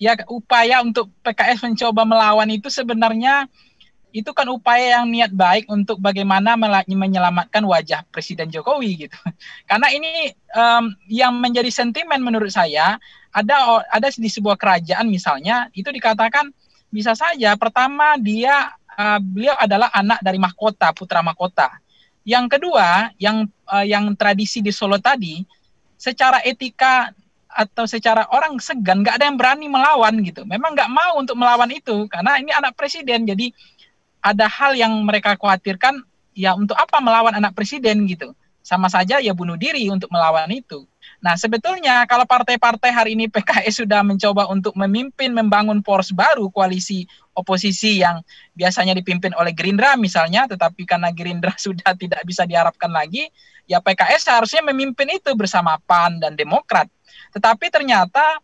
ya upaya untuk PKS mencoba melawan itu sebenarnya itu kan upaya yang niat baik untuk bagaimana menyelamatkan wajah Presiden Jokowi gitu. Karena ini yang menjadi sentimen menurut saya ada di sebuah kerajaan misalnya itu dikatakan bisa saja pertama beliau adalah anak dari mahkota, putra mahkota. Yang kedua, yang tradisi di Solo tadi, secara etika atau secara orang segan, nggak ada yang berani melawan gitu. Memang nggak mau untuk melawan itu karena ini anak presiden. Jadi ada hal yang mereka khawatirkan, ya untuk apa melawan anak presiden gitu. Sama saja ya bunuh diri untuk melawan itu. Nah sebetulnya kalau partai-partai hari ini PKS sudah mencoba untuk memimpin, membangun poros baru, koalisi oposisi yang biasanya dipimpin oleh Gerindra misalnya, tetapi karena Gerindra sudah tidak bisa diharapkan lagi, ya PKS seharusnya memimpin itu bersama PAN dan Demokrat. Tetapi ternyata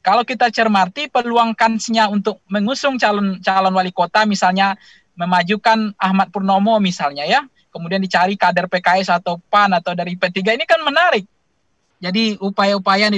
kalau kita cermati peluang kansnya untuk mengusung calon wali kota misalnya memajukan Ahmad Purnomo misalnya ya, kemudian dicari kader PKS atau PAN atau dari P3 ini kan menarik. Jadi upaya-upaya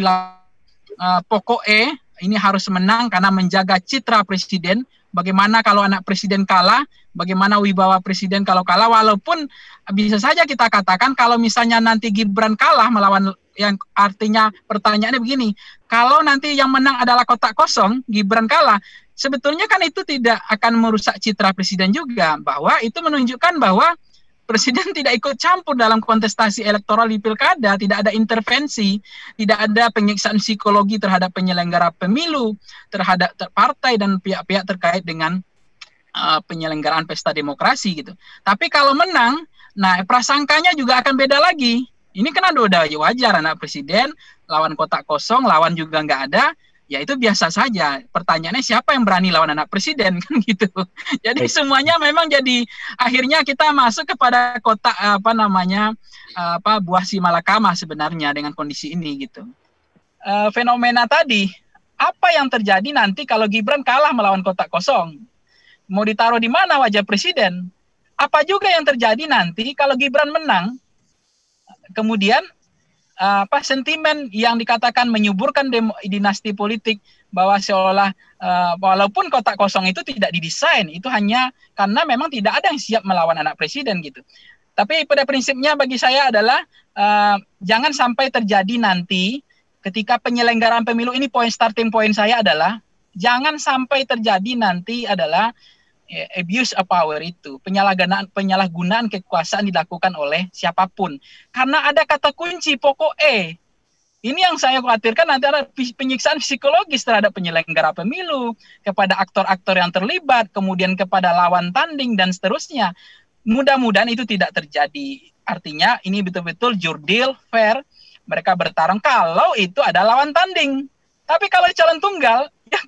pokoknya ini harus menang karena menjaga citra presiden. Bagaimana kalau anak presiden kalah, bagaimana wibawa presiden kalau kalah, walaupun bisa saja kita katakan kalau misalnya nanti Gibran kalah melawan, yang artinya pertanyaannya begini, kalau nanti yang menang adalah kotak kosong, Gibran kalah, sebetulnya kan itu tidak akan merusak citra presiden juga, bahwa itu menunjukkan bahwa presiden tidak ikut campur dalam kontestasi elektoral di pilkada, tidak ada intervensi, tidak ada penyiksaan psikologi terhadap penyelenggara pemilu, terhadap partai dan pihak-pihak terkait dengan penyelenggaraan pesta demokrasi gitu. Tapi kalau menang, nah prasangkanya juga akan beda lagi. Ini kan udah wajar anak presiden, lawan kotak kosong, lawan juga nggak ada, ya itu biasa saja. Pertanyaannya siapa yang berani lawan anak presiden kan gitu. Jadi semuanya memang jadi akhirnya kita masuk kepada kotak buah si malakama sebenarnya dengan kondisi ini gitu. Fenomena tadi, apa yang terjadi nanti kalau Gibran kalah melawan kotak kosong? Mau ditaruh di mana wajah presiden? Apa juga yang terjadi nanti kalau Gibran menang? Kemudian sentimen yang dikatakan menyuburkan dinasti politik bahwa seolah walaupun kotak kosong itu tidak didesain, itu hanya karena memang tidak ada yang siap melawan anak presiden gitu. Tapi pada prinsipnya bagi saya adalah jangan sampai terjadi nanti ketika penyelenggaraan pemilu ini, starting point saya adalah jangan sampai terjadi nanti adalah abuse of power itu, penyalahgunaan kekuasaan dilakukan oleh siapapun. Karena ada kata kunci pokok E. Ini yang saya khawatirkan nanti ada penyiksaan psikologis terhadap penyelenggara pemilu, kepada aktor-aktor yang terlibat, kemudian kepada lawan tanding dan seterusnya. Mudah-mudahan itu tidak terjadi. Artinya ini betul-betul jurdil, fair, mereka bertarung kalau itu ada lawan tanding. Tapi kalau calon tunggal, ya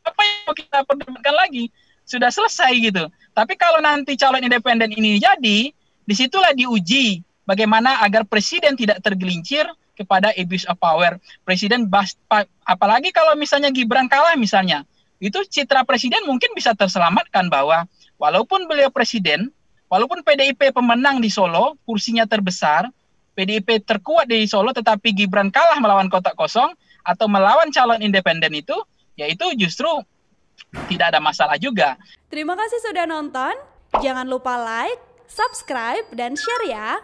apa yang mau kita perdebatkan lagi? Sudah selesai gitu. Tapi kalau nanti calon independen ini jadi, disitulah diuji bagaimana agar presiden tidak tergelincir kepada abuse of power. Presiden apalagi kalau misalnya Gibran kalah misalnya, itu citra presiden mungkin bisa terselamatkan bahwa walaupun beliau presiden, walaupun PDIP pemenang di Solo, kursinya terbesar, PDIP terkuat di Solo, tetapi Gibran kalah melawan kotak kosong atau melawan calon independen itu, yaitu justru tidak ada masalah juga. Terima kasih sudah nonton. Jangan lupa like, subscribe, dan share ya.